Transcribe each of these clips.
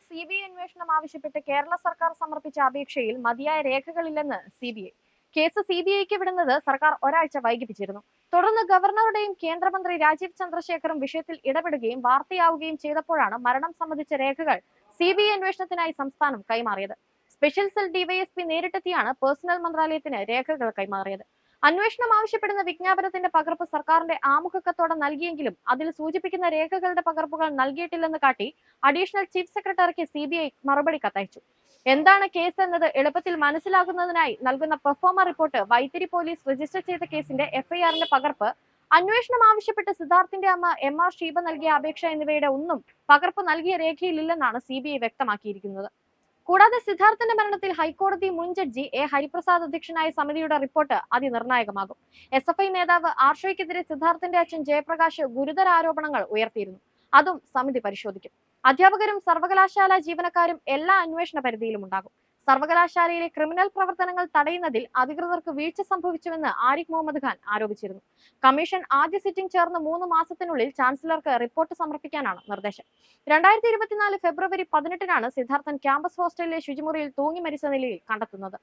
CBI അന്വേഷണം ആവശ്യപ്പെട്ട് കേരള സർക്കാർ സമർപ്പിച്ച അപേക്ഷയിൽ മതിയായ രേഖകളില്ലെന്ന് സിബിഐ. കേസ് സിബിഐക്ക് വിടുന്നത് സർക്കാർ ഒരാഴ്ച വൈകിപ്പിച്ചിരുന്നു. തുടർന്ന് ഗവർണറുടെയും കേന്ദ്രമന്ത്രി രാജീവ് ചന്ദ്രശേഖറും വിഷയത്തിൽ ഇടപെടുകയും വാർത്തയാവുകയും ചെയ്തപ്പോഴാണ് മരണം സംബന്ധിച്ച രേഖകൾ സിബിഐ അന്വേഷണത്തിനായി സംസ്ഥാനം കൈമാറിയത്. സ്പെഷ്യൽ സെൽ ഡിവൈഎസ്പി നേരിട്ടെത്തിയാണ് പേഴ്സണൽ മന്ത്രാലയത്തിന് രേഖകൾ കൈമാറിയത്. അന്വേഷണം ആവശ്യപ്പെടുന്ന വിജ്ഞാപനത്തിന്റെ പകർപ്പ് സർക്കാരിന്റെ ആമുഖക്കത്തോടെ നൽകിയെങ്കിലും അതിൽ സൂചിപ്പിക്കുന്ന രേഖകളുടെ പകർപ്പുകൾ നൽകിയിട്ടില്ലെന്ന് കാട്ടി അഡീഷണൽ ചീഫ് സെക്രട്ടറിക്ക് സിബിഐ മറുപടി കത്തയച്ചു. എന്താണ് കേസ് എന്നത് എളുപ്പത്തിൽ മനസ്സിലാകുന്നതിനായി നൽകുന്ന proforma report, Vythiri police register ചെയ്ത കേസിന്റെ എഫ്ഐആറിന്റെ പകർപ്പ്, അന്വേഷണം ആവശ്യപ്പെട്ട് സിദ്ധാർത്ഥിന്റെ അമ്മ MR ഷീബ നൽകിയ അപേക്ഷ എന്നിവയുടെ ഒന്നും പകർപ്പ് നൽകിയ രേഖയിലില്ലെന്നാണ് സിബിഐ വ്യക്തമാക്കിയിരിക്കുന്നത്. കൂടാതെ സിദ്ധാർത്ഥന്റെ മരണത്തിൽ ഹൈക്കോടതി മുൻ ജഡ്ജി ഹരിപ്രസാദ് അധ്യക്ഷനായ സമിതിയുടെ റിപ്പോർട്ട് അതിനിർണായകമാകും. SFI നേതാവ് ആർഷോയ്ക്കെതിരെ സിദ്ധാർത്ഥന്റെ അച്ഛൻ ജയപ്രകാശ് ഗുരുതര ആരോപണങ്ങൾ ഉയർത്തിയിരുന്നു. അതും സമിതി പരിശോധിക്കും. അധ്യാപകരും സർവകലാശാല ജീവനക്കാരും എല്ലാ അന്വേഷണ പരിധിയിലും ഉണ്ടാകും. സർവകലാശാലയിലെ ക്രിമിനൽ പ്രവർത്തനങ്ങൾ തടയുന്നതിൽ അധികൃതർക്ക് വീഴ്ച സംഭവിച്ചുവെന്ന് ആരിഫ് മുഹമ്മദ് ഖാൻ ആരോപിച്ചിരുന്നു. കമ്മീഷൻ ആദ്യ സിറ്റിംഗ് ചേർന്ന് 3 മാസത്തിനുള്ളിൽ ചാൻസലർക്ക് റിപ്പോർട്ട് സമർപ്പിക്കാനാണ് നിർദ്ദേശം. 2024 ഫെബ്രുവരി 18-നാണ് സിദ്ധാർത്ഥൻ ക്യാമ്പസ് ഹോസ്റ്റലിലെ ശുചിമുറിയിൽ തൂങ്ങി മരിച്ച നിലയിൽ കണ്ടെത്തുന്നത്.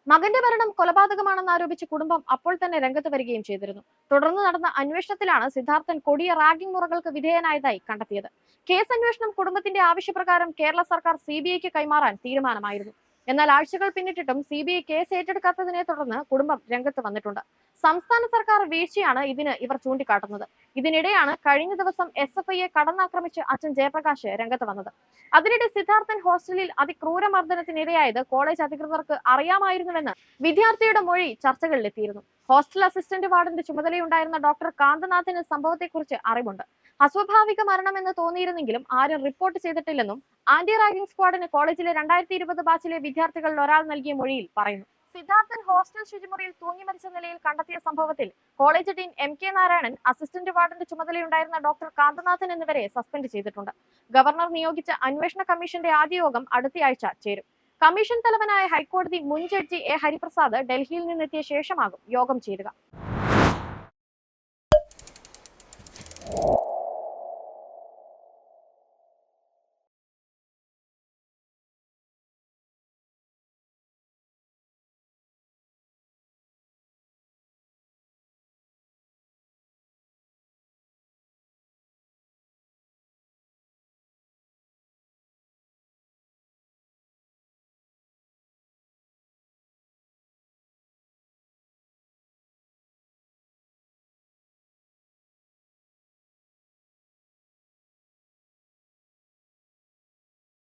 മകന്റെ മരണം കൊലപാതകമാണെന്ന് ആരോപിച്ച് കുടുംബം അപ്പോൾ തന്നെ രംഗത്ത് വരികയും ചെയ്തിരുന്നു. തുടർന്ന് നടന്ന അന്വേഷണത്തിലാണ് സിദ്ധാർത്ഥൻ കൊടിയ റാഗിംഗ് മുറകൾക്ക് വിധേയനായതായി കണ്ടെത്തിയത്. കേസ് അന്വേഷണം കുടുംബത്തിന്റെ ആവശ്യപ്രകാരം കേരള സർക്കാർ സിബിഐക്ക് കൈമാറാൻ തീരുമാനമായിരുന്നു. എന്നാൽ ആഴ്ചകൾ പിന്നിട്ടിട്ടും സിബിഐ കേസ് ഏറ്റെടുക്കാത്തതിനെ തുടർന്ന് കുടുംബം രംഗത്ത് വന്നിട്ടുണ്ട്. സംസ്ഥാന സർക്കാർ വീഴ്ചയാണ് ഇവർ ചൂണ്ടിക്കാട്ടുന്നത്. ഇതിനിടെയാണ് കഴിഞ്ഞ ദിവസം SFIയെ കടന്നാക്രമിച്ച് അച്ഛൻ ജയപ്രകാശ് രംഗത്ത് വന്നത്. അതിനിടെ സിദ്ധാർത്ഥൻ ഹോസ്റ്റലിൽ അതിക്രൂരമർദ്ദനത്തിനിരയായത് കോളേജ് അധികൃതർക്ക് അറിയാമായിരുന്നുവെന്ന് വിദ്യാർത്ഥിയുടെ മൊഴി ചർച്ചകളിലെത്തിയിരുന്നു. ഹോസ്റ്റൽ അസിസ്റ്റന്റ് വാർഡന്റെ ചുമതലയുണ്ടായിരുന്ന ഡോക്ടർ കാന്തനാഥിന് സംഭവത്തെക്കുറിച്ച് അറിവുണ്ട്. അസ്വാഭാവിക മരണമെന്ന് തോന്നിയിരുന്നെങ്കിലും ആരും റിപ്പോർട്ട് ചെയ്തിട്ടില്ലെന്നും ആന്റി റാഗിംഗ് സ്ക്വാഡിന് കോളേജിലെ 2020 ബാച്ചിലെ വിദ്യാർത്ഥികളിൽ ഒരാൾ നൽകിയ മൊഴിയിൽ പറയുന്നു. സിദ്ധാർത്ഥൻ ഹോസ്റ്റൽ ശുചിമുറിയിൽ തൂങ്ങി മരിച്ച നിലയിൽ കണ്ടെത്തിയ സംഭവത്തിൽ college dean MK Narayanan, assistant വാർഡന്റെ ചുമതലയുണ്ടായിരുന്ന ഡോക്ടർ കാന്തനാഥൻ എന്നിവരെ സസ്പെൻഡ് ചെയ്തിട്ടുണ്ട്. ഗവർണർ നിയോഗിച്ച അന്വേഷണ കമ്മീഷന്റെ ആദ്യ യോഗം അടുത്തയാഴ്ച ചേരും. കമ്മീഷൻ തലവനായ ഹൈക്കോടതി മുൻ ജഡ്ജി ഹരിപ്രസാദ് ഡൽഹിയിൽ നിന്നെത്തിയ ശേഷമാകും യോഗം ചേരുക.